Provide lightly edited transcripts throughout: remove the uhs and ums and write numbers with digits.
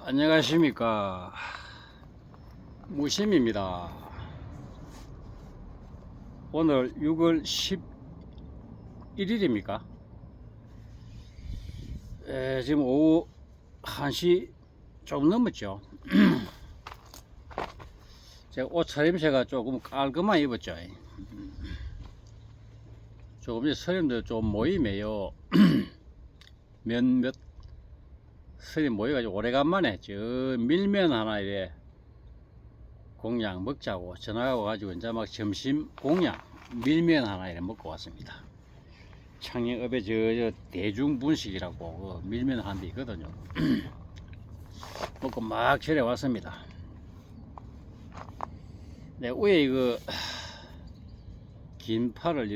안녕하십니까, 무심입니다. 오늘 6월 11일입니까? 지금 오후 1시 좀 넘었죠. 제가 옷차림새가 조금 깔끔하게 입었죠. 조금 전에 스님들 좀 모임에요. 몇몇 스님 모여가지고 오래간만에 저 밀면 하나 이래 공양 먹자고 전화가 와가지고 이제 막 점심 공양 밀면 하나 이래 먹고 왔습니다. 창녕읍에 저 대중분식이라고 그 밀면 한 데 있거든요. 먹고 막 절에 왔습니다. 네, 위에 이거 긴팔을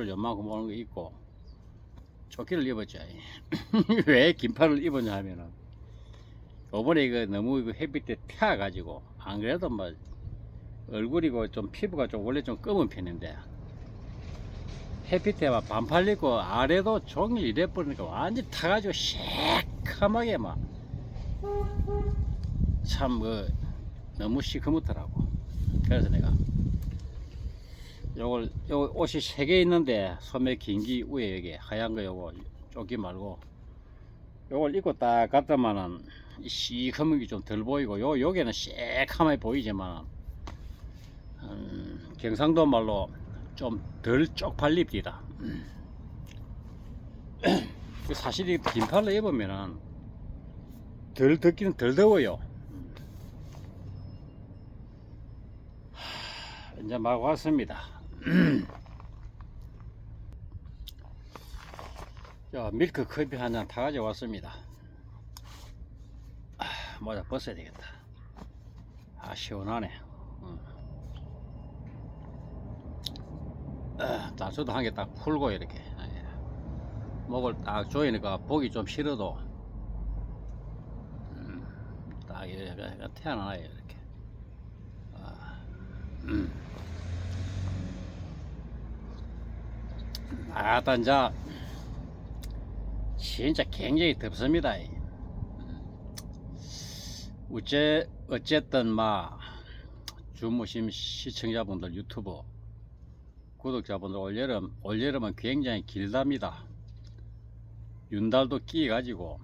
요만큼 오는 거 입고 조끼를 입었죠. 왜 긴팔을 입었냐 하면은 요번에 이거 너무 이거 햇빛에 태워가지고 안 그래도 뭐 얼굴이고 좀 피부가 좀 원래 좀 검은 편인데 햇빛에 막 반팔 입고 아래도 종일 이래 버리니까 완전 타가지고 새카맣게 막 참 너무 시커멓더라고. 그래서 내가 요거 옷이 3개 있는데 소매 긴기 위에 여기 하얀 거 요거 조끼 말고 요걸 입고 딱 갔더만은 시커먼 게 좀 덜 보이고 여기는 새카맣게 보이지만 경상도 말로 좀 덜 쪽팔립니다. 사실 이 긴팔로 입으면은 덜 덥기는 덜 더워요. 이제 막 왔습니다. 자, 밀크 커피 한 잔 다 가져왔습니다. 모자 벗어야 되겠다. 시원하네. 단수도 한 개 딱 풀고 이렇게 목을 딱 조이니까 보기 좀 싫어도 딱 이렇게 태어나요 이렇게. 단자 진짜 굉장히 덥습니다. 어쨌든 주무심 시청자분들, 유튜브 구독자분들, 올여름은 굉장히 길답니다. 윤달도 끼 가지고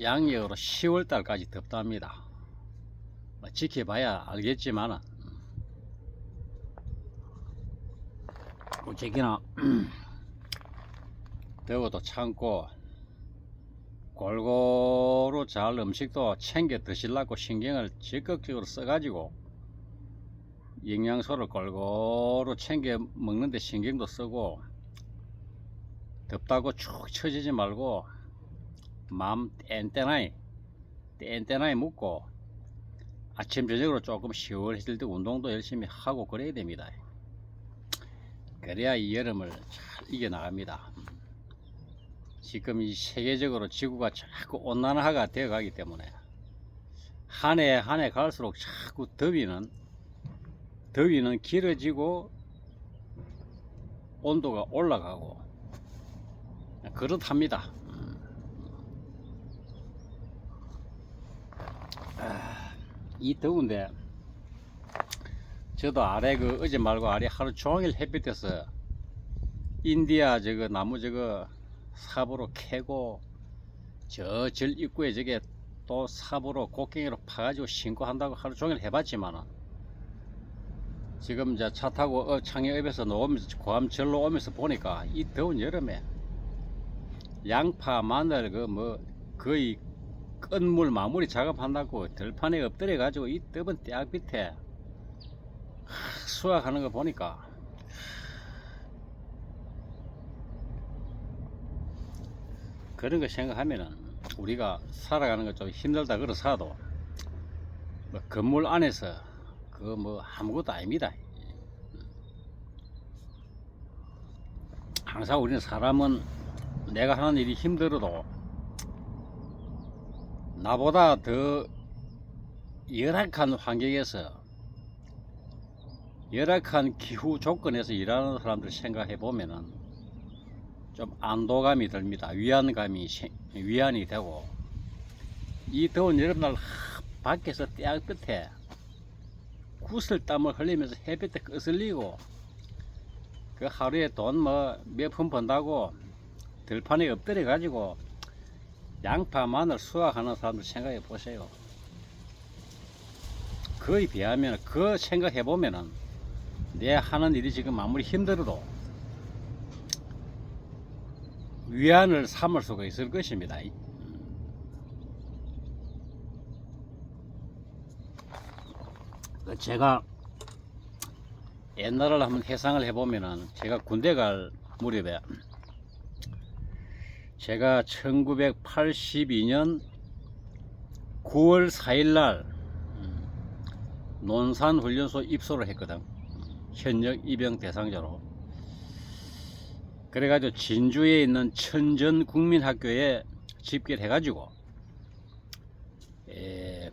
양력으로 10월달까지 덥답니다. 지켜봐야 알겠지만은 어쨌거나 더워도 참고 골고루 잘 음식도 챙겨 드시려고 신경을 적극적으로 써가지고 영양소를 골고루 챙겨 먹는데 신경도 쓰고 덥다고 축 처지지 말고 마음 뗀뗀하게 먹고 아침 저녁으로 조금 시원해질 때 운동도 열심히 하고 그래야 됩니다. 그래야 이 여름을 잘 이겨나갑니다. 지금 이 세계적으로 지구가 자꾸 온난화가 되어 가기 때문에 한 해 한 해 갈수록 자꾸 더위는 길어지고 온도가 올라가고 그렇답니다. 이 더운데 저도 아래 어제 말고 아래 하루 종일 햇빛에서 인디아 나무 삽으로 캐고 저 절 입구에 또 삽으로 곡괭이로 파가지고 신고 한다고 하루 종일 해봤지만은 지금 이제 차 타고 창녕읍에서 오면서 고암절로 오면서 보니까 이 더운 여름에 양파, 마늘 거의 끝물 마무리 작업한다고 들판에 엎드려 가지고 이 뜨거운 떼약 밑에 수확하는 거 보니까 그런 거 생각하면은 우리가 살아가는 거 좀 힘들다 그러사도 건물 안에서 아무것도 아닙니다. 항상 우리는 사람은 내가 하는 일이 힘들어도 나보다 더 열악한 환경에서 열악한 기후 조건에서 일하는 사람들 생각해 보면은 좀 안도감이 듭니다. 위안이 되고, 이 더운 여름날 밖에서 태양 끝에 구슬땀을 흘리면서 햇볕에 거슬리고, 그 하루에 돈 몇 푼 번다고 들판에 엎드려 가지고 양파 마늘 수확하는 사람들 생각해 보세요. 그에 비하면, 그 생각해 보면은 내 하는 일이 지금 아무리 힘들어도 위안을 삼을 수가 있을 것입니다. 제가 옛날을 한번 회상을 해보면은, 제가 군대 갈 무렵에, 제가 1982년 9월 4일날 논산훈련소 입소를 했거든. 현역 입영 대상자로. 그래가지고 진주에 있는 천전국민학교에 집결 해가지고,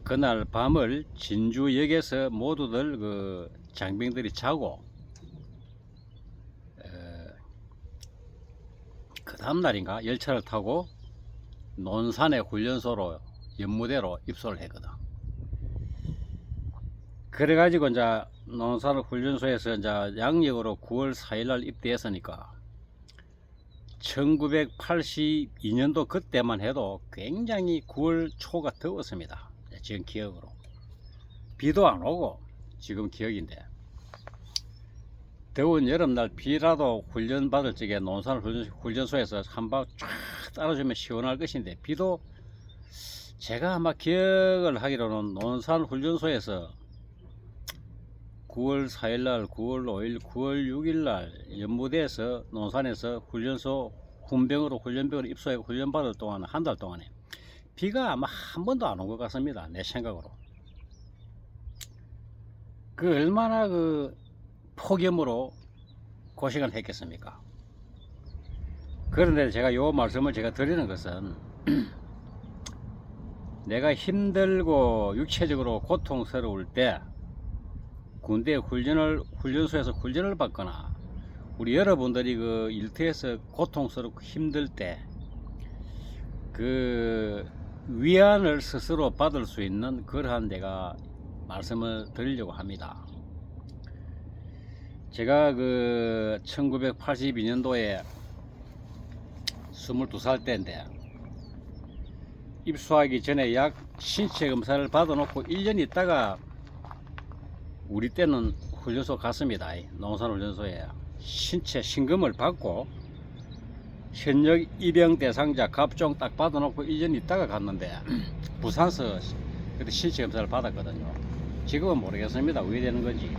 그날 밤을 진주역에서 모두들 그 장병들이 자고, 그 다음날인가 열차를 타고 논산의 훈련소로 연무대로 입소를 했거든. 그래가지고 이제 논산 훈련소에서 이제 양력으로 9월 4일날 입대했으니까 1982년도 그때만 해도 굉장히 9월 초가 더웠습니다. 지금 기억으로. 비도 안 오고 지금 기억인데, 더운 여름날 비라도 훈련 받을 적에 논산 훈련소에서 한방 쫙 따라주면 시원할 것인데, 비도 제가 아마 기억을 하기로는 논산 훈련소에서 9월 4일날, 9월 5일, 9월 6일날 연무대에서 논산에서 훈련소 훈련병으로 입소해 훈련받을 동안 한 달 동안에 비가 아마 한 번도 안 온 것 같습니다. 내 생각으로. 그 얼마나 그 폭염으로 고생을 했겠습니까? 그런데 제가 요 말씀을 제가 드리는 것은 내가 힘들고 육체적으로 고통스러울 때 군대 훈련소에서 훈련을 받거나, 우리 여러분들이 그 일터에서 고통스럽고 힘들 때 그 위안을 스스로 받을 수 있는 그러한 내가 말씀을 드리려고 합니다. 제가 그 1982년도에 22살 때인데, 입소하기 전에 약 신체 검사를 받아놓고 1년 있다가 우리 때는 훈련소 갔습니다. 농산훈련소에 신체 신검을 받고 현역 입영 대상자 갑종 딱 받아놓고 1년 있다가 갔는데, 부산서 그때 신체 검사를 받았거든요. 지금은 모르겠습니다. 왜 되는 건지.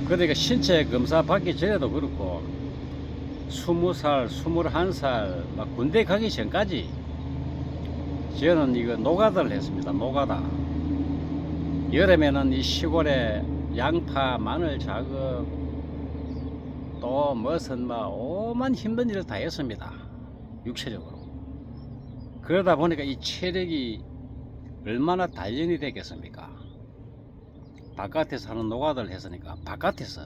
그러니까 신체 검사 받기 전에도 그렇고 20살, 21살 막 군대 가기 전까지 저는 이거 노가다를 했습니다. 노가다. 여름에는 이 시골에 양파, 마늘 작업, 또 무슨 오만 힘든 일을 다 했습니다. 육체적으로. 그러다 보니까 이 체력이 얼마나 단련이 되겠습니까? 바깥에서 하는 노가다를 했으니까. 바깥에서,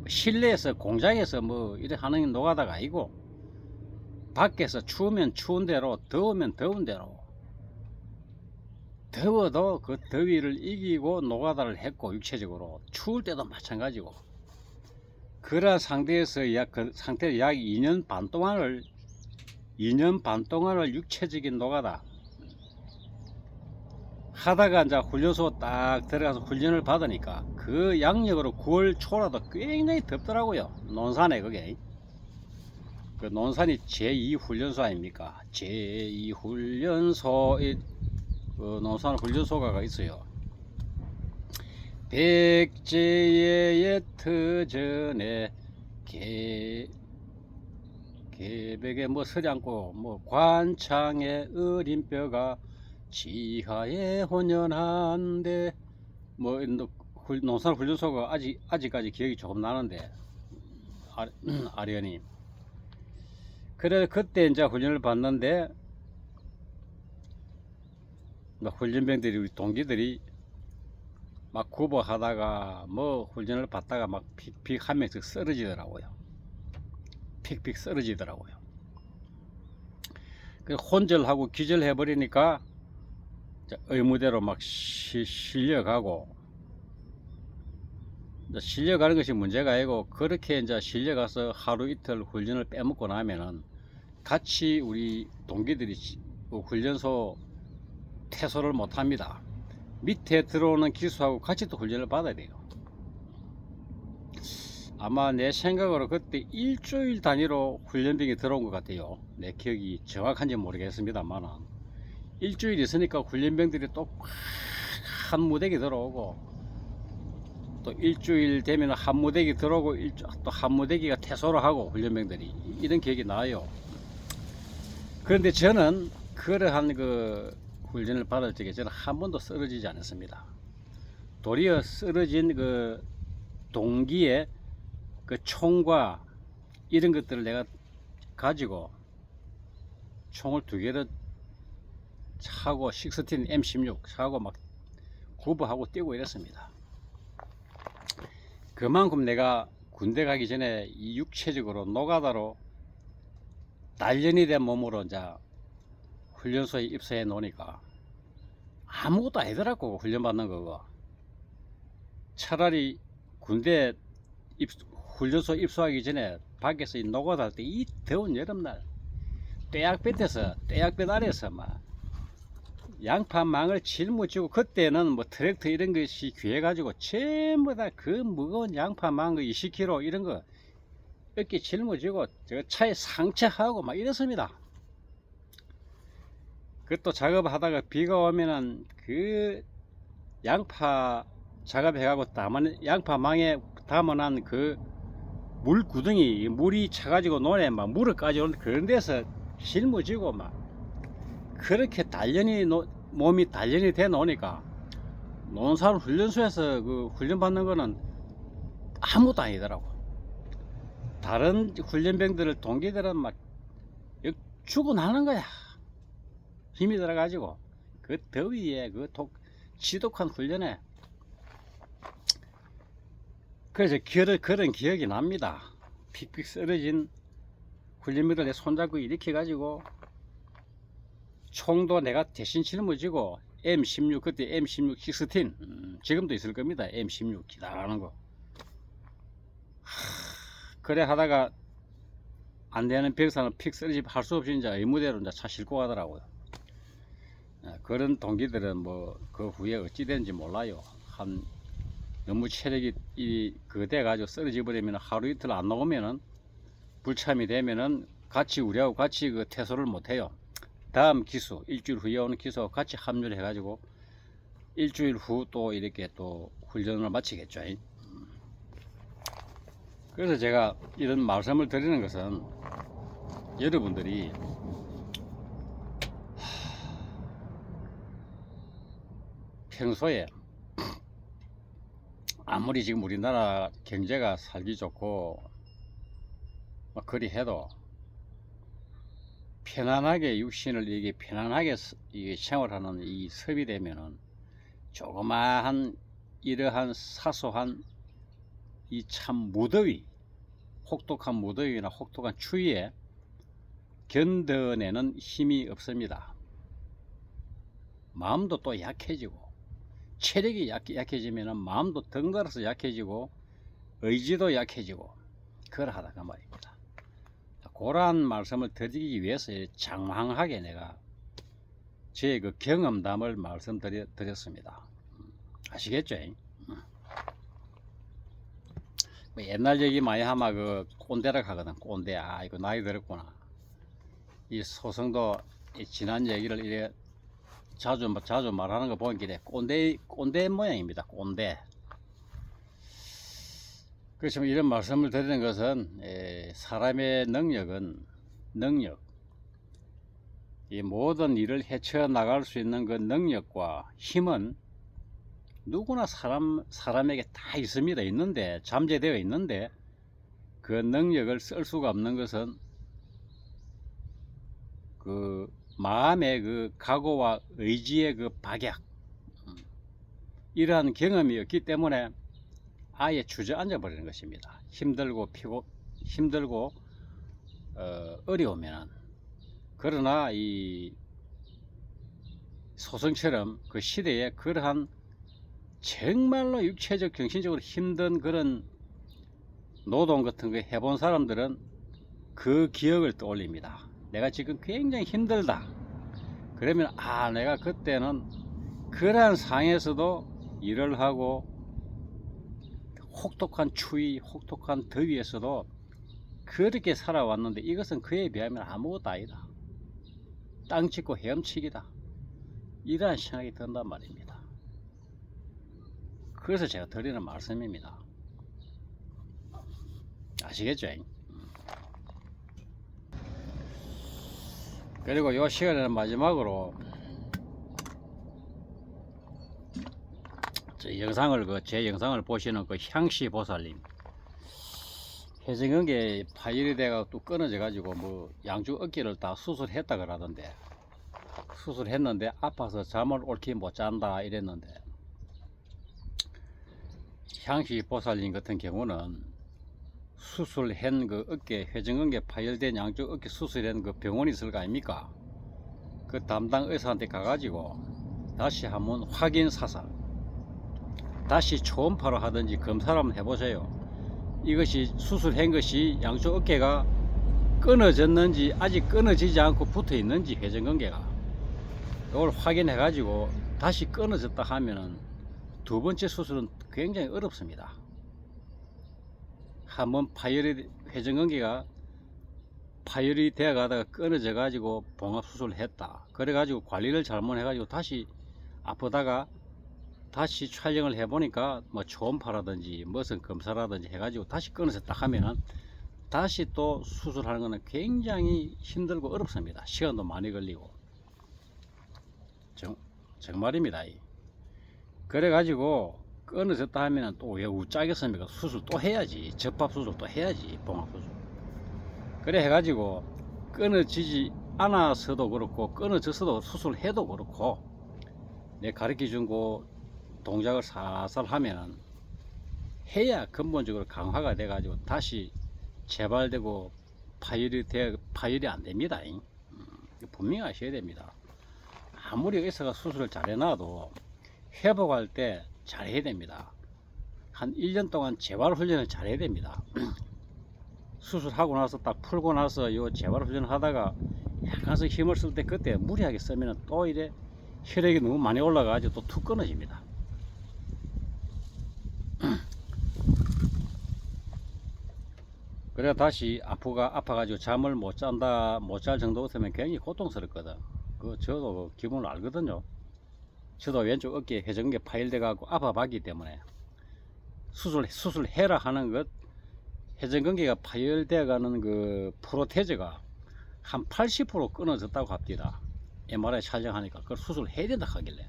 실내에서 공장에서 이래 하는 노가다가 아니고, 밖에서 추우면 추운 대로, 더우면 더운 대로, 더워도 그 더위를 이기고 노가다를 했고, 육체적으로 추울 때도 마찬가지고, 그런 상태에서 약 2년 반 동안을 육체적인 노가다 하다가 이제 훈련소 딱 들어가서 훈련을 받으니까, 그 양력으로 9월 초라도 굉장히 덥더라고요. 논산에. 그게 그 논산이 제2훈련소 아닙니까? 제2훈련소에 그 논산 훈련소가 있어요. 백제의 터전에 계백에 서리않고 관창의 어린 뼈가 지하에 혼연한데, 논산 훈련소가 아직까지 기억이 조금 나는데, 아련히. 그래, 그때 이제 훈련을 받는데, 훈련병들이, 우리 동기들이 막 구보하다가 뭐 훈련을 받다가 막 픽픽 한 명씩 쓰러지더라고요. 픽픽 쓰러지더라고요. 그 혼절하고 기절해 버리니까 의무대로 막 실려가고, 실려가는 것이 문제가 아니고, 그렇게 이제 실려가서 하루 이틀 훈련을 빼먹고 나면은 같이 우리 동기들이 훈련소 퇴소를 못 합니다. 밑에 들어오는 기수하고 같이 또 훈련을 받아야 돼요. 아마 내 생각으로 그때 일주일 단위로 훈련병이 들어온 것 같아요. 내 기억이 정확한지 모르겠습니다만, 일주일 있으니까 훈련병들이 또 한 무대기 들어오고, 또 일주일 되면 한 무대기 들어오고, 또 한 무대기가 퇴소를 하고, 훈련병들이 이런 기억이 나요. 그런데 저는 그러한 그 훈련을 받을 적에 저는 한 번도 쓰러지지 않았습니다. 도리어 쓰러진 그 동기의 그 총과 이런 것들을 내가 가지고 총을 두 개를 차고 16 M16 차고 막 구부하고 뛰고 이랬습니다. 그만큼 내가 군대 가기 전에 이 육체적으로 노가다로 단련이 된 몸으로 이제 훈련소에 입소해 놓으니까 아무것도 아니더라고. 훈련받는 거고. 차라리 군대 훈련소 입소하기 전에 밖에서 노가다 할 때 이 더운 여름날 떼약볕 아래서 막 양파망을 짊어지고, 그때는 뭐 트랙터 이런 것이 귀해가지고 전부 다 그 무거운 양파망 20kg 이런 거 어깨 짊어지고 저 차에 상차하고 막 이렇습니다. 그것도 작업하다가 비가 오면은 그 양파 작업해가고 양파망에 담아놓은 그 물구덩이, 물이 차가지고 논에 막 물을 까지오는 그런 데서 짊어지고 막 그렇게 몸이 단련이 돼 놓으니까 논산 훈련소에서 그 훈련 받는 거는 아무것도 아니더라고. 다른 훈련병들을 동기들은 막 죽어나는 거야. 힘이 들어가지고 그 더위에 그 지독한 훈련에. 그래서 그런 기억이 납니다. 픽픽 쓰러진 훈련병들 내 손잡고 일으켜 가지고 총도 내가 대신 짊어지고 M16, 그때 M16 16, 지금도 있을 겁니다. M16 기다라는 거. 그래 하다가 안 되는 벽사는 픽 쓰러지 할 수 없이 이제 의무대로 이제 차 싣고 가더라고요. 그런 동기들은 뭐 그 후에 어찌 되는지 몰라요. 너무 체력이 그돼 가지고 쓰러져 버리면 하루 이틀 안 나오면은 불참이 되면은 우리하고 같이 그 퇴소를 못 해요. 다음 기수, 일주일 후에 오는 기수와 같이 합류를 해가지고 일주일 후 또 이렇게 또 훈련을 마치겠죠. 그래서 제가 이런 말씀을 드리는 것은 여러분들이 평소에 아무리 지금 우리나라 경제가 살기 좋고 그리 해도 편안하게 육신을 이게 편안하게 이게 생활하는 이 섭이 되면은 조그마한 이러한 사소한 이 참 무더위, 혹독한 무더위나 혹독한 추위에 견뎌내는 힘이 없습니다. 마음도 또 약해지고, 체력이 약해지면 마음도 덩달아서 약해지고 의지도 약해지고 그러하다가 말입니다. 그러한 말씀을 드리기 위해서 장황하게 내가 제 그 경험담을 말씀드렸습니다. 아시겠죠? 뭐 옛날 얘기 많이 하면 그 꼰대라 하거든. 꼰대. 이거 나이 들었구나. 이 소성도 지난 얘기를 이래 자주 말하는 거 보니까 꼰대 모양입니다. 꼰대. 그렇지만 이런 말씀을 드리는 것은 사람의 능력, 이 모든 일을 헤쳐나갈 수 있는 그 능력과 힘은 누구나 사람에게 다 있는데 잠재되어 있는데 그 능력을 쓸 수가 없는 것은 그 마음의 그 각오와 의지의 그 박약, 이러한 경험이 없기 때문에 아예 주저앉아 버리는 것입니다. 힘들고 어려우면은. 그러나 이 소성처럼 그 시대에 그러한 정말로 육체적 정신적으로 힘든 그런 노동 같은 거 해본 사람들은 그 기억을 떠올립니다. 내가 지금 굉장히 힘들다. 그러면 내가 그때는 그러한 상황에서도 일을 하고 혹독한 추위, 혹독한 더위에서도 그렇게 살아왔는데 이것은 그에 비하면 아무것도 아니다. 땅 짚고 헤엄치기다. 이러한 생각이 든단 말입니다. 그래서 제가 드리는 말씀입니다. 아시겠죠? 그리고 이 시간에는 마지막으로 제 영상을 보시는 그 향시 보살님, 회전근개 파열이 돼가 또 끊어져 가지고 뭐 양쪽 어깨를 다 수술했다 그러던데, 수술했는데 아파서 잠을 옳게 못 잔다 이랬는데, 향시 보살님 같은 경우는 수술한 그 어깨, 회전근개 파열된 양쪽 어깨 수술한 그 병원이 있을 거 아닙니까? 그 담당 의사한테 가가지고 다시 한번 확인 사살, 다시 초음파로 하든지 검사를 한번 해보세요. 이것이 수술한 것이 양쪽 어깨가 끊어졌는지 아직 끊어지지 않고 붙어 있는지, 회전근개가 이걸 확인해 가지고 다시 끊어졌다 하면은 두 번째 수술은 굉장히 어렵습니다. 한번 회전근개가 파열이 되어 가다가 끊어져 가지고 봉합 수술을 했다, 그래 가지고 관리를 잘못해 가지고 다시 아프다가 다시 촬영을 해 보니까 뭐 초음파라든지 무슨 검사라든지 해 가지고 다시 끊어졌다 하면은 다시 또 수술하는 것은 굉장히 힘들고 어렵습니다. 시간도 많이 걸리고. 정말입니다. 그래 가지고 끊어졌다 하면은 또 왜 웃자겠습니까? 수술 또 해야지. 접합 수술 또 해야지. 봉합 수술. 그래 해가지고 끊어지지 않아서도 그렇고 끊어져서도 수술해도 그렇고, 내 가르쳐 준 그 동작을 살살 하면은 해야 근본적으로 강화가 돼 가지고 다시 재발되고 파열이 안 됩니다. 분명히 아셔야 됩니다. 아무리 의사가 수술을 잘 해놔도 회복할 때 잘 해야 됩니다. 한 1년 동안 재활 훈련을 잘 해야 됩니다. 수술하고 나서 딱 풀고 나서 요 재활 훈련을 하다가 약간씩 힘을 쓸 때 그때 무리하게 쓰면 또 이래 혈액이 너무 많이 올라가가지고 또 툭 끊어집니다. 그래 다시 아파가지고 잠을 못 잘 정도 같으면 굉장히 고통스럽거든. 저도 그 기분을 알거든요. 저도 왼쪽 어깨에 회전근개 파열돼 가지고 아파봤기 때문에 수술해라 하는 것, 회전근개가 파열되어 가는 그 프로테즈가 한 80% 끊어졌다고 합니다. MRI 촬영하니까 그걸 수술해야 된다 하길래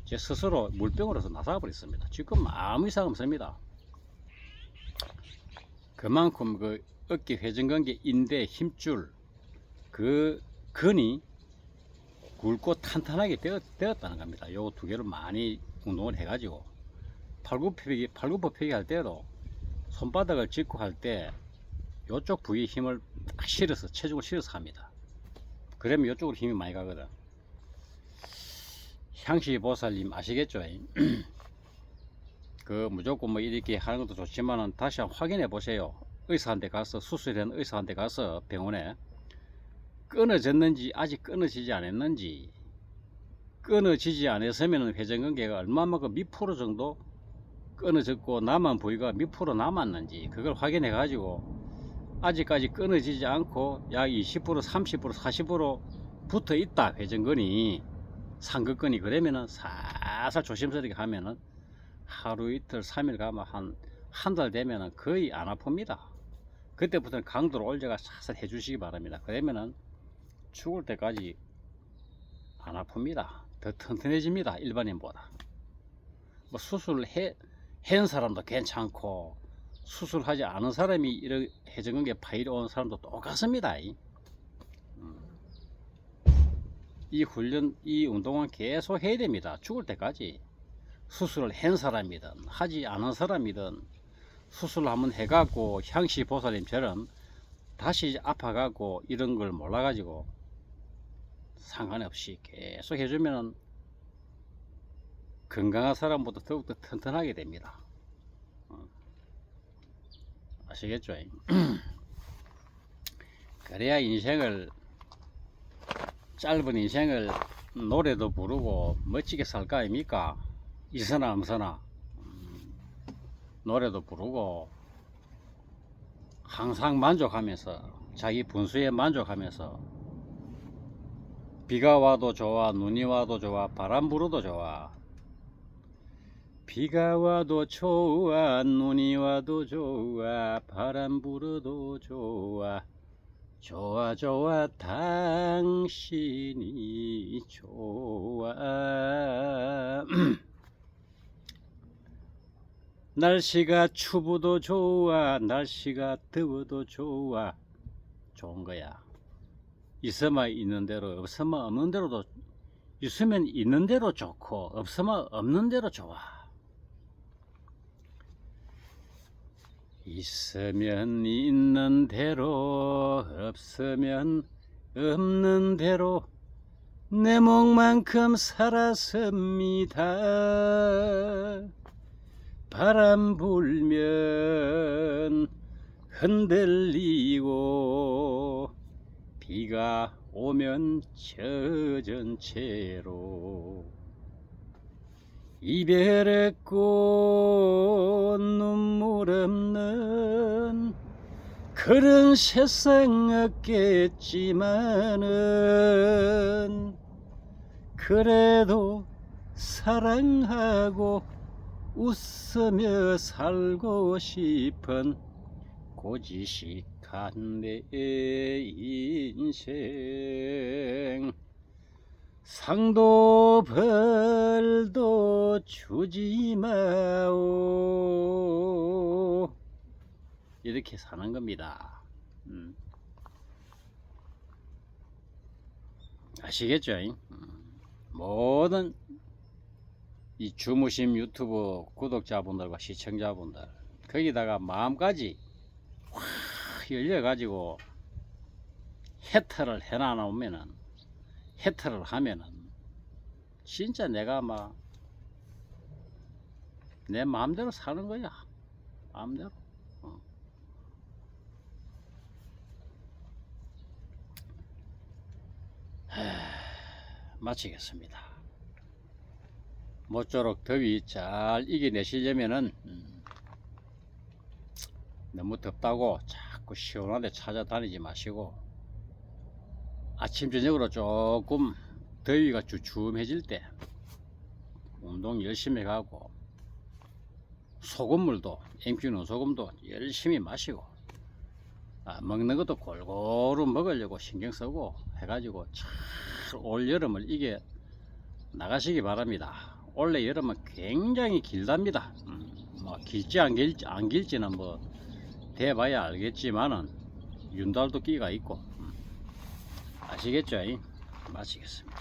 제 스스로 물병으로서 나사버렸습니다. 지금 아무 이상 없습니다. 그만큼 그 어깨 회전근개 인대 힘줄 그 근이 굵고 탄탄하게 되었다는 겁니다. 요 두 개를 많이 운동을 해가지고 팔굽혀펴기 할 때도 손바닥을 짚고 할 때 요쪽 부위에 힘을 딱 실어서, 체중을 실어서 합니다. 그러면 요쪽으로 힘이 많이 가거든. 향시 보살님 아시겠죠? 그 무조건 뭐 이렇게 하는 것도 좋지만은 다시 한번 확인해 보세요. 의사한테 가서, 수술한 의사한테 가서 병원에 끊어졌는지 아직 끊어지지 않았는지, 끊어지지 않았으면 회전근개가 얼마만큼 몇 프로 정도 끊어졌고 남은 부위가 몇 프로 남았는지 그걸 확인해 가지고 아직까지 끊어지지 않고 약 20%, 30%, 40% 붙어 있다, 회전근이, 상극근이, 그러면은 살살 조심스럽게 하면은 하루 이틀 3일 가면 한 달 되면은 거의 안 아픕니다. 그때부터는 강도를 올려가 살살 해주시기 바랍니다. 그러면은 죽을 때까지 안 아픕니다. 더 튼튼해집니다. 일반인보다. 뭐 수술을 한 사람도 괜찮고 수술하지 않은 사람이 이런 회전근개 파열이 온 사람도 똑같습니다. 이 훈련, 이 운동은 계속 해야 됩니다. 죽을 때까지. 수술을 한 사람이든 하지 않은 사람이든 수술을 한번 해갖고 향시 보살님처럼 다시 아파갖고 이런 걸 몰라가지고 상관없이 계속 해주면은 건강한 사람보다 더욱더 튼튼하게 됩니다. 아시겠죠? 그래야 인생을, 짧은 인생을 노래도 부르고 멋지게 살 거 아닙니까? 이서나 엄서나 노래도 부르고 항상 만족하면서, 자기 분수에 만족하면서, 비가 와도 좋아, 눈이 와도 좋아, 바람 불어도 좋아, 비가 와도 좋아, 눈이 와도 좋아, 바람 불어도 좋아, 좋아 좋아 당신이 좋아. 날씨가 추워도 좋아, 날씨가 더워도 좋아, 좋은 거야. 있으면 있는 대로, 없으면 없는 대로도, 있으면 있는 대로 좋고 없으면 없는 대로 좋아. 있으면 있는 대로, 없으면 없는 대로 내 몫만큼 살았습니다. 바람 불면 흔들리고 비가 오면 젖은 채로 이별의 꽃 눈물 없는 그런 세상 없겠지만은 그래도 사랑하고 웃으며 살고 싶은 고지식한 내 인생, 상도 벌도 주지 마오. 이렇게 사는 겁니다. 아시겠죠? 모든 이 주무심 유튜브 구독자분들과 시청자분들, 거기다가 마음까지 확 열려가지고 해탈을 해놔놓으면은, 해탈을 하면은 진짜 내가 막 내 마음대로 사는 거야. 마음대로. 마치겠습니다. 모쪼록 더위 잘 이겨내시려면은 너무 덥다고 자꾸 시원한 데 찾아다니지 마시고, 아침 저녁으로 조금 더위가 주춤해질 때 운동 열심히 가고, 소금물도, 엠큐는 소금도 열심히 마시고, 먹는 것도 골고루 먹으려고 신경 쓰고 해가지고 잘 올 여름을 이겨 나가시기 바랍니다. 올해 여름은 굉장히 길답니다. 뭐 길지 안 길지는 뭐 대봐야 알겠지만은 윤달도 끼가 있고, 아시겠죠? 마치겠습니다.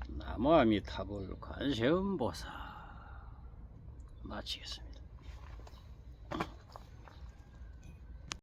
나무아미타불 관세음보살. 마치겠습니다.